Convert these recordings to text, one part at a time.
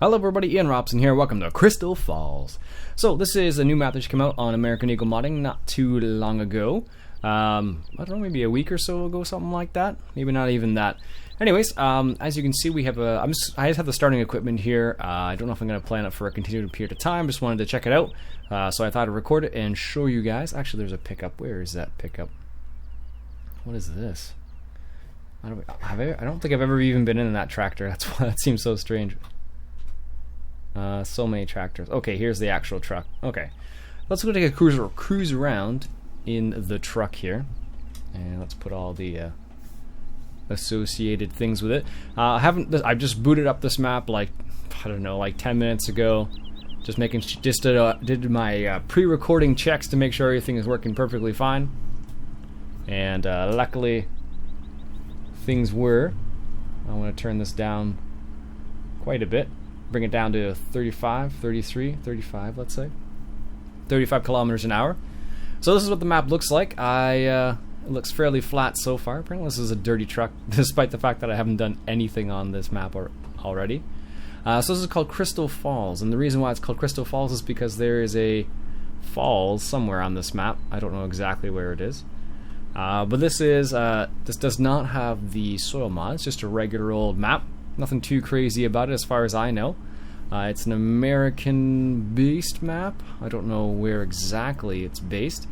Hello everybody, Iain Robson here, welcome to Crystal Falls. So this is a new map that just came out on American Eagle Modding not too long ago. I don't know, maybe a week or so ago, something like that. Maybe not even that. Anyways, as you can see, we have I just have the starting equipment here. I don't know if I'm going to plan it for a continued period of time, just wanted to check it out. So I thought I'd record it and show you guys. Actually, there's a pickup. Where is that pickup? What is this? I don't think I've ever even been in that tractor. That's why that seems so strange. So many tractors. Okay, here's the actual truck. Okay, let's go take a cruise around in the truck here, and let's put all the associated things with it. I've just booted up this map like, I don't know, like 10 minutes ago. Just did my pre-recording checks to make sure everything is working perfectly fine, and luckily things were. I want to turn this down quite a bit. Bring it down to 35, 33, 35, let's say. 35 kilometers an hour. So this is what the map looks like. It looks fairly flat so far. Apparently this is a dirty truck, despite the fact that I haven't done anything on this map already. So this is called Crystal Falls, and the reason why it's called Crystal Falls is because there is a falls somewhere on this map. I don't know exactly where it is. But this does not have the soil mod. It's just a regular old map. Nothing too crazy about it as far as I know. It's an American-based map. I don't know where exactly it's based,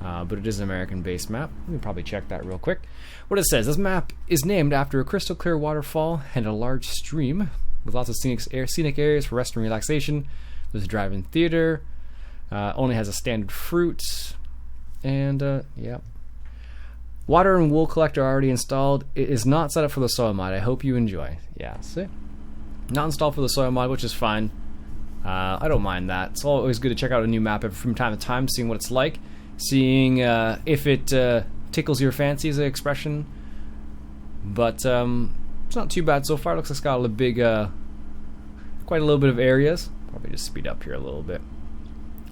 but it is an American-based map. We can probably check that real quick. What it says, this map is named after a crystal clear waterfall and a large stream with lots of scenic areas for rest and relaxation. There's a drive-in theater. Only has a standard fruit. And, yeah. Water and wool collector already installed. It is not set up for the soil mod. I hope you enjoy. Yeah, see? Not installed for the soil mod, which is fine. I don't mind that. It's always good to check out a new map from time to time, seeing what it's like, seeing if it tickles your fancy as an expression. But it's not too bad so far. It looks like it's got a big, quite a little bit of areas. Probably just speed up here a little bit.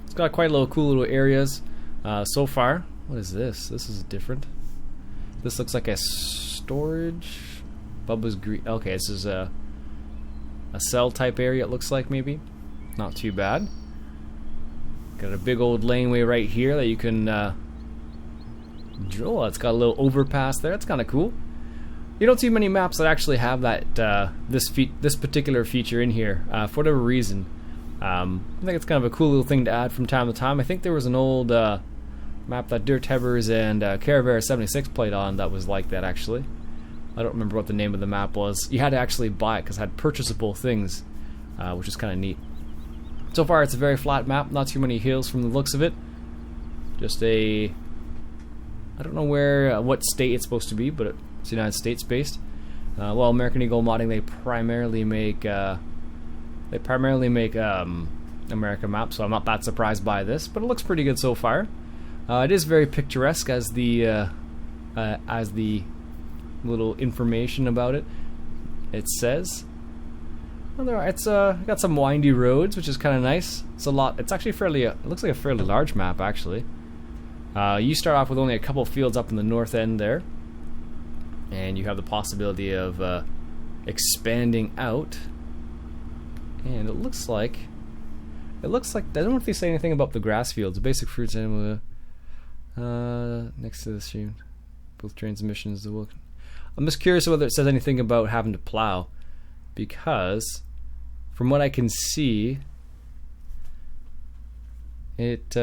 It's got quite a little cool little areas so far. What is this? This is different. This looks like a storage. Bubba's green. Okay, this is a cell type area. It looks like maybe. Not too bad. Got a big old laneway right here that you can drill. It's got a little overpass there. It's kind of cool. You don't see many maps that actually have that this particular feature in here for whatever reason. I think it's kind of a cool little thing to add from time to time. I think there was an old map that Dirt Hebbers and Caravera 76 played on that was like that, actually. I don't remember what the name of the map was. You had to actually buy it because it had purchasable things, which is kind of neat. So far it's a very flat map, not too many hills from the looks of it. Just I don't know where, what state it's supposed to be, but it's United States based. Well, American Eagle Modding, they primarily make American maps, so I'm not that surprised by this, but it looks pretty good so far. It is very picturesque as the little information about it says. Well, it's got some windy roads, which is kind of nice. It's a lot. It's actually it looks like a fairly large map, actually. You start off with only a couple fields up in the north end there, and you have the possibility of expanding out. And it looks like I don't know if they say anything about the grass fields, the basic fruits and next to the stream, both transmissions. I'm just curious whether it says anything about having to plow, because from what I can see, it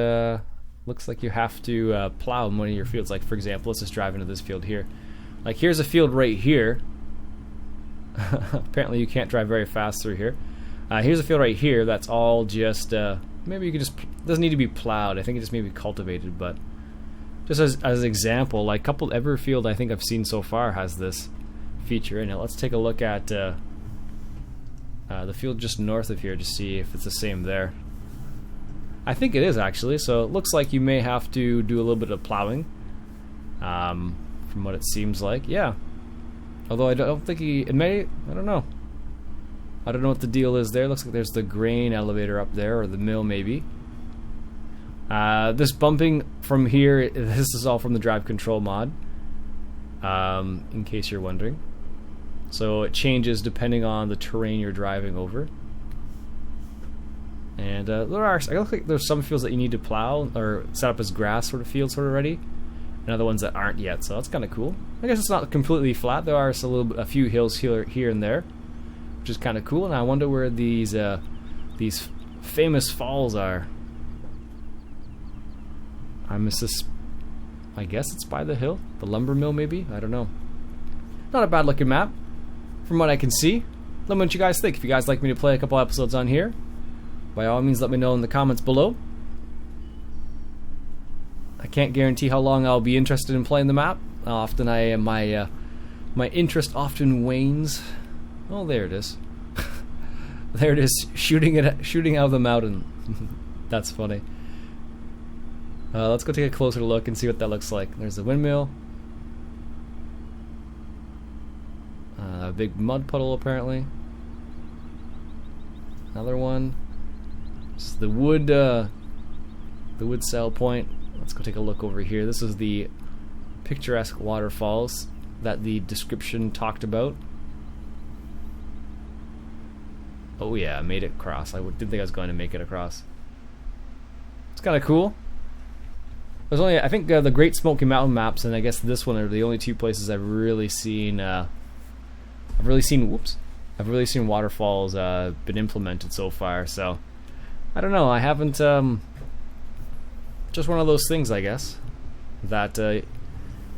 looks like you have to plow in one of your fields. Like, for example, let's just drive into this field here. Like, here's a field right here. Apparently you can't drive very fast through here. Here's a field right here that's all just maybe you could just, doesn't need to be plowed. I think it just may be cultivated, but just as an example, like every field I think I've seen so far has this feature in it. Let's take a look at the field just north of here to see if it's the same there. I think it is, actually, so it looks like you may have to do a little bit of plowing, from what it seems like. Yeah, although I don't think I don't know. I don't know what the deal is there. Looks like there's the grain elevator up there, or the mill maybe. This bumping from here, this is all from the drive control mod, in case you're wondering. So it changes depending on the terrain you're driving over. And there are, I look like there's some fields that you need to plow or set up as grass sort of fields sort of already, and other ones that aren't yet. So that's kind of cool. I guess it's not completely flat. There are a few hills here and there, which is kind of cool. And I wonder where these famous falls are. I guess it's by the hill, the lumber mill maybe. I don't know. Not a bad looking map, from what I can see. Let me know what you guys think. If you guys like me to play a couple episodes on here, by all means let me know in the comments below. I can't guarantee how long I'll be interested in playing the map. Often my interest often wanes. Oh, there it is. There it is, shooting out of the mountain. That's funny. Let's go take a closer look and see what that looks like. There's the windmill. A big mud puddle apparently. Another one. This is the wood sail point. Let's go take a look over here. This is the picturesque waterfalls that the description talked about. Oh yeah, I made it across. I didn't think I was going to make it across. It's kind of cool. There's only, I think, the Great Smoky Mountain maps, and I guess this one are the only two places I've really seen. I've really seen waterfalls been implemented so far. So I don't know. I haven't. Just one of those things, I guess, that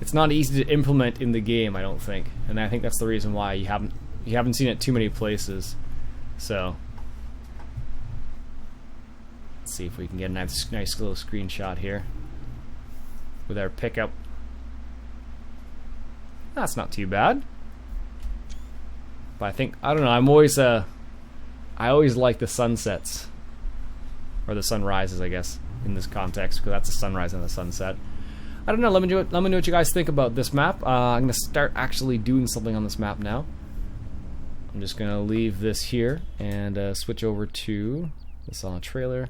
it's not easy to implement in the game. I don't think, and I think that's the reason why you haven't seen it too many places. So let's see if we can get a nice little screenshot here with our pickup. That's not too bad. But I think, I don't know, I always like the sunsets, or the sunrises, I guess, in this context, because that's a sunrise and a sunset. I don't know, let me know what you guys think about this map. I'm going to start actually doing something on this map now. I'm just going to leave this here and switch over to this on a trailer,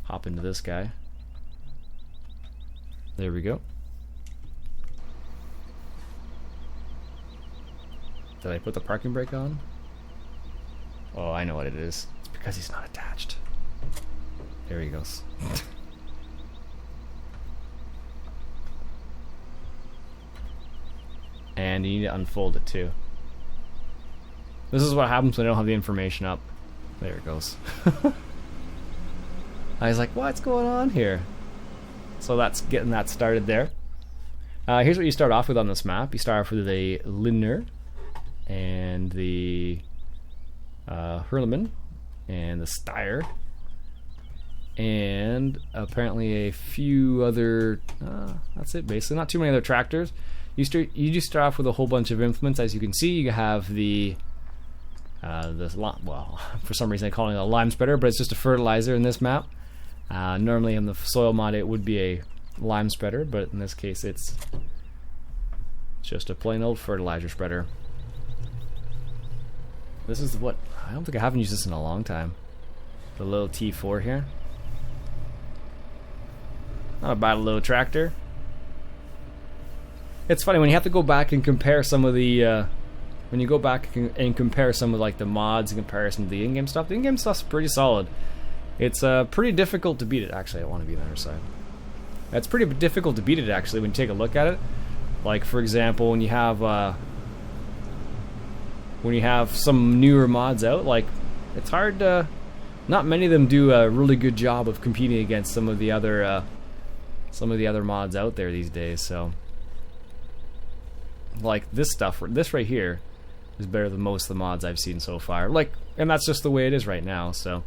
hop into this guy. There we go. Did I put the parking brake on? Oh, I know what it is. It's because he's not attached. There he goes. And you need to unfold it too. This is what happens when I don't have the information up. There it goes. I was like, what's going on here? So that's getting that started there. Here's what you start off with on this map. You start off with a Linner and the Hurleman and the Steyr and apparently a few other. That's it basically. Not too many other tractors. You just start off with a whole bunch of implements. As you can see, you have the well, for some reason I call it a lime spreader, but it's just a fertilizer in this map. Normally in the soil mod it would be a lime spreader, but in this case it's just a plain old fertilizer spreader. This is what, I don't think I haven't used this in a long time. The little T4 here. Not a bad little tractor. It's funny when you have to go back and compare some of the when you go back and compare some of like the mods in comparison to the in-game stuff. The in-game stuff's pretty solid. It's pretty difficult to beat it. Actually, I want to be on the other side. It's pretty difficult to beat it actually when you take a look at it. Like for example, when you have some newer mods out, like it's hard to. Not many of them do a really good job of competing against some of the other mods out there these days. So, like this stuff, this right here, is better than most of the mods I've seen so far. Like, and that's just the way it is right now. So,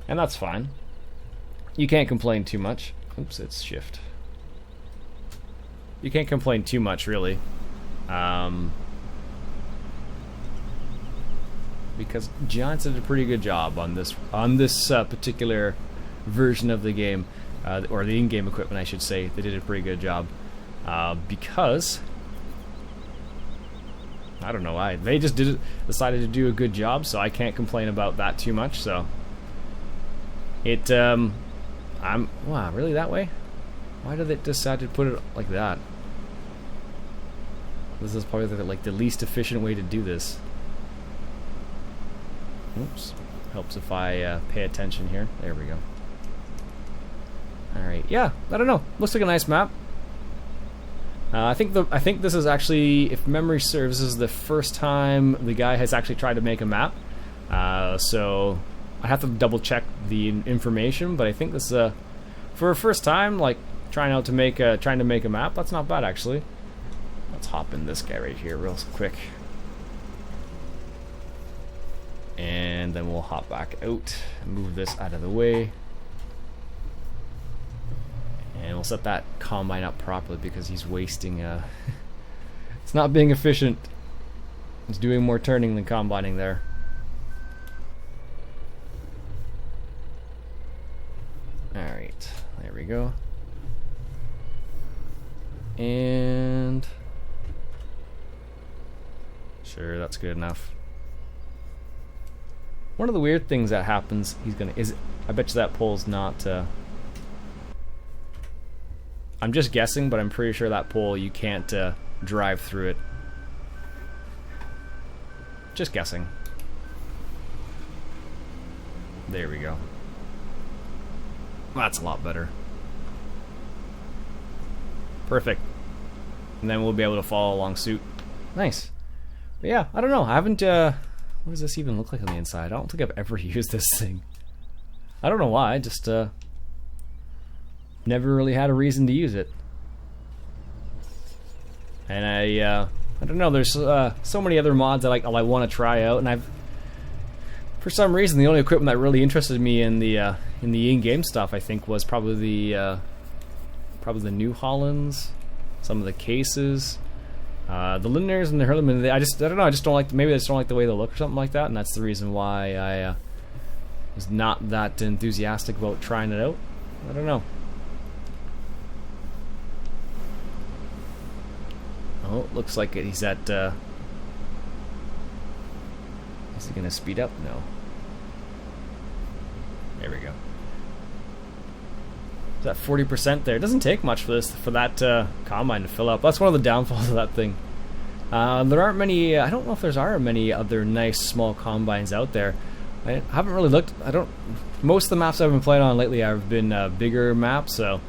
and that's fine. You can't complain too much. Oops, it's shift. You can't complain too much, really, because Giants did a pretty good job on this particular version of the game, or the in-game equipment, I should say. They did a pretty good job because I don't know why they just decided to do a good job, so I can't complain about that too much. So it wow, really that way? Why did they decide to put it like that? This is probably the least efficient way to do this. Oops. Helps if I pay attention here. There we go. Alright, yeah, I don't know. Looks like a nice map. I think this is actually, if memory serves, this is the first time the guy has actually tried to make a map. So I have to double check the information, but I think this is for a first time, like trying to make a map. That's not bad actually. Let's hop in this guy right here real quick, and then we'll hop back out and move this out of the way. And we'll set that combine up properly because he's wasting it's not being efficient. It's doing more turning than combining there. Alright, there we go. And sure, that's good enough. One of the weird things that happens, I bet you that pole's not I'm just guessing, but I'm pretty sure that pole, you can't drive through it. Just guessing. There we go. That's a lot better. Perfect. And then we'll be able to follow along suit. Nice. But yeah, I don't know. I haven't, what does this even look like on the inside? I don't think I've ever used this thing. I don't know why, just, never really had a reason to use it. And I don't know, there's so many other mods that I want to try out, and for some reason, the only equipment that really interested me in the in-game stuff, I think, was probably the New Hollands, some of the cases, the Linears and the Hurleman. I don't know, I just don't like, maybe I just don't like the way they look or something like that, and that's the reason why I was not that enthusiastic about trying it out. I don't know. Oh, looks like he's at, is he gonna speed up? No. There we go. Is that 40% there? It doesn't take much for that combine to fill up. That's one of the downfalls of that thing. There aren't many, I don't know if there are many other nice small combines out there. I haven't really looked, most of the maps I've been playing on lately have been bigger maps, so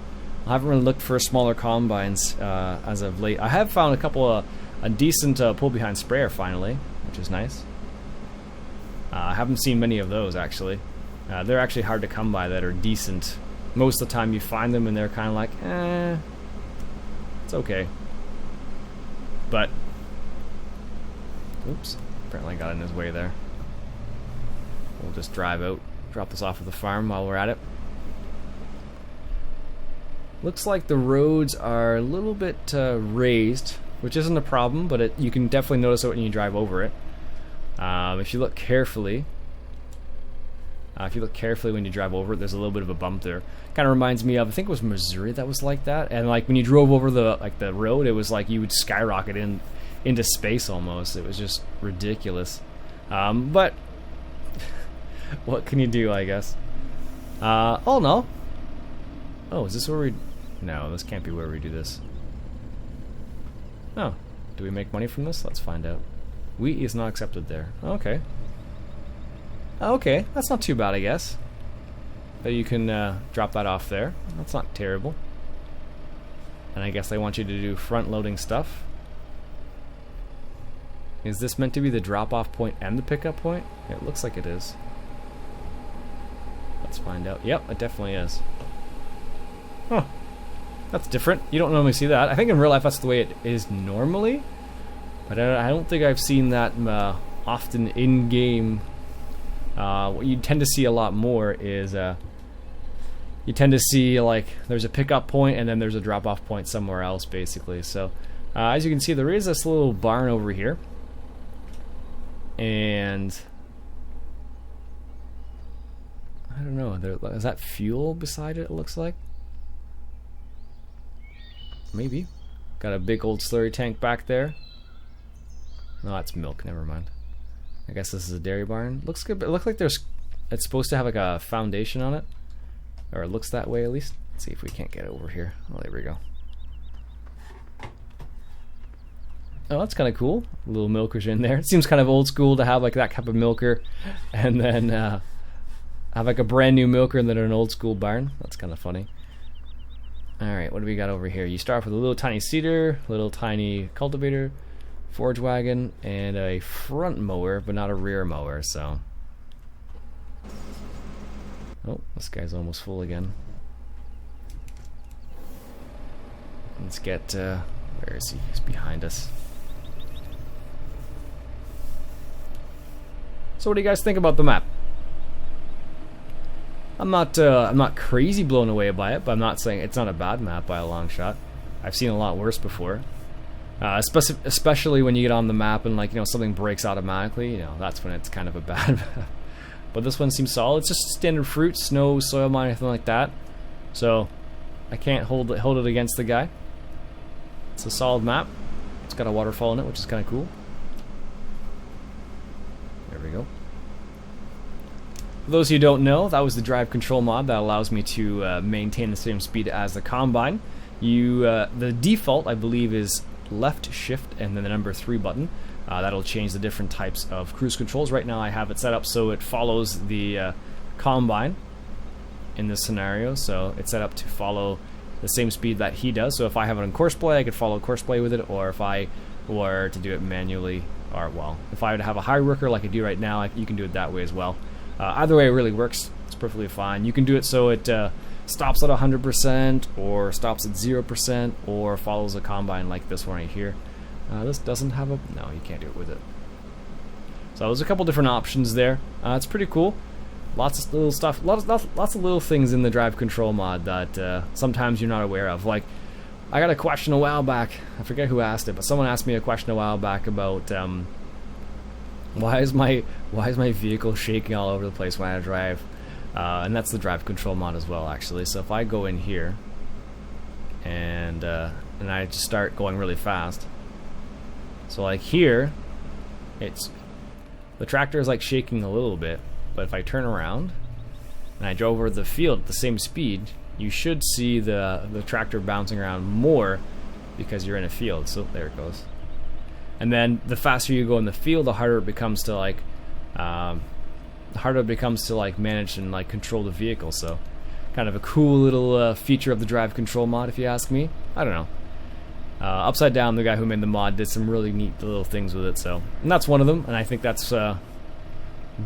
I haven't really looked for smaller combines as of late. I have found a couple a decent pull-behind sprayer finally, which is nice. I haven't seen many of those actually. They're actually hard to come by that are decent. Most of the time you find them and they're kind of like, it's okay. But, oops, apparently I got in his way there. We'll just drive out, drop this off at the farm while we're at it. Looks like the roads are a little bit raised, which isn't a problem, but you can definitely notice it when you drive over it. If you look carefully, when you drive over it, there's a little bit of a bump there. Kind of reminds me of, I think it was Missouri that was like that, and like when you drove over the road, it was like you would skyrocket into space almost. It was just ridiculous. But what can you do, I guess? Oh no. Oh, is this where we... No, this can't be where we do this. Oh, do we make money from this? Let's find out. Wheat is not accepted there. Okay. Okay, that's not too bad, I guess. But you can drop that off there. That's not terrible. And I guess they want you to do front-loading stuff. Is this meant to be the drop-off point and the pickup point? It looks like it is. Let's find out. Yep, it definitely is. Huh. That's different. You don't normally see that. I think in real life that's the way it is normally. But I don't think I've seen that often in-game. What you tend to see a lot more is you tend to see like there's a pickup point and then there's a drop-off point somewhere else basically. So as you can see, there is this little barn over here. And I don't know, is that fuel beside it, it looks like? Maybe. Got a big old slurry tank back there. No, that's milk, never mind. I guess this is a dairy barn. Looks good, but it looks like it's supposed to have like a foundation on it. Or it looks that way at least. Let's see if we can't get over here. Oh, there we go. Oh, that's kind of cool. Little milkers in there. It seems kind of old school to have like that type of milker, and then have like a brand new milker and then an old school barn. That's kind of funny. All right, what do we got over here? You start off with a little tiny seeder, little tiny cultivator, forage wagon, and a front mower, but not a rear mower. So, oh, this guy's almost full again. Let's get. Where is he? He's behind us. So what do you guys think about the map? I'm not crazy blown away by it, but I'm not saying it's not a bad map by a long shot. I've seen a lot worse before. Especially when you get on the map and, like, you know, something breaks automatically, you know, that's when it's kind of a bad map. But this one seems solid. It's just standard fruits, no soil mine or anything like that. So I can't hold it against the guy. It's a solid map. It's got a waterfall in it, which is kind of cool. There we go. For those who don't know, that was the drive control mod that allows me to maintain the same speed as the combine. The default, I believe, is left shift and then the number 3 button. That'll change the different types of cruise controls. Right now I have it set up so it follows the combine in this scenario. So it's set up to follow the same speed that he does. So if I have it on course play, I could follow course play with it, or if I were to do it manually, or, well, if I were to have a high worker like I do right now, you can do it that way as well. Either way, it really works. It's perfectly fine. You can do it so it stops at 100%, or stops at 0%, or follows a combine like this one right here. This doesn't have a... no, you can't do it with it. So there's a couple different options there. It's pretty cool. Lots of little stuff, lots of little things in the drive control mod that sometimes you're not aware of. Like, I got a question a while back. I forget who asked it, but someone asked me a question a while back about why is my vehicle shaking all over the place when I drive, and that's the drive control mod as well, actually. So if I go in here and I just start going really fast, so like here, the tractor is like shaking a little bit. But if I turn around and I drove over the field at the same speed, you should see the tractor bouncing around more because you're in a field. So there it goes. And then the faster you go in the field, the harder it becomes to manage and like control the vehicle. So kind of a cool little feature of the drive control mod, if you ask me. I don't know. Upside Down, the guy who made the mod, did some really neat little things with it. So, and that's one of them. And I think that's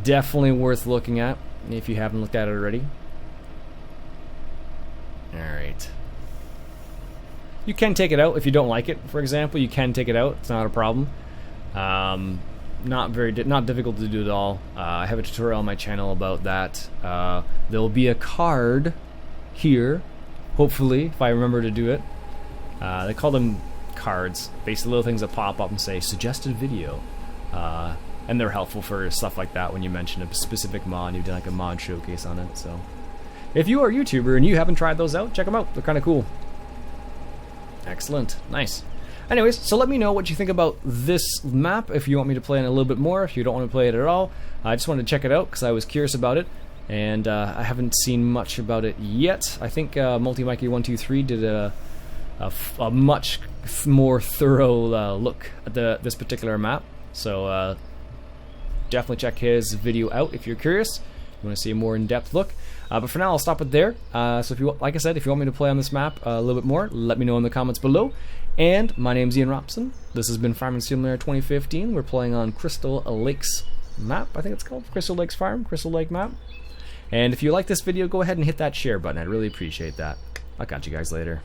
definitely worth looking at if you haven't looked at it already. Alright. You can take it out if you don't like it, for example. You can take it out. It's not a problem. Not difficult to do at all. I have a tutorial on my channel about that. There'll be a card here, hopefully, if I remember to do it. They call them cards. Basically little things that pop up and say, suggested video. And they're helpful for stuff like that when you mention a specific mod. You've done like a mod showcase on it. So if you are a YouTuber and you haven't tried those out, check them out. They're kind of cool. Excellent. Nice. Anyways, so let me know what you think about this map. If you want me to play it a little bit more, if you don't want to play it at all. I just wanted to check it out because I was curious about it. And I haven't seen much about it yet. I think MultiMikey123 did a much more thorough look at this particular map. So definitely check his video out if you're curious. You want to see a more in-depth look. But for now, I'll stop it there. So if you, like I said, if you want me to play on this map a little bit more, let me know in the comments below. And my name's Iain Robson. This has been Farming Simulator 2015. We're playing on Crystal Lakes map. I think it's called Crystal Lakes Farm, Crystal Lake map. And if you like this video, go ahead and hit that share button. I'd really appreciate that. I'll catch you guys later.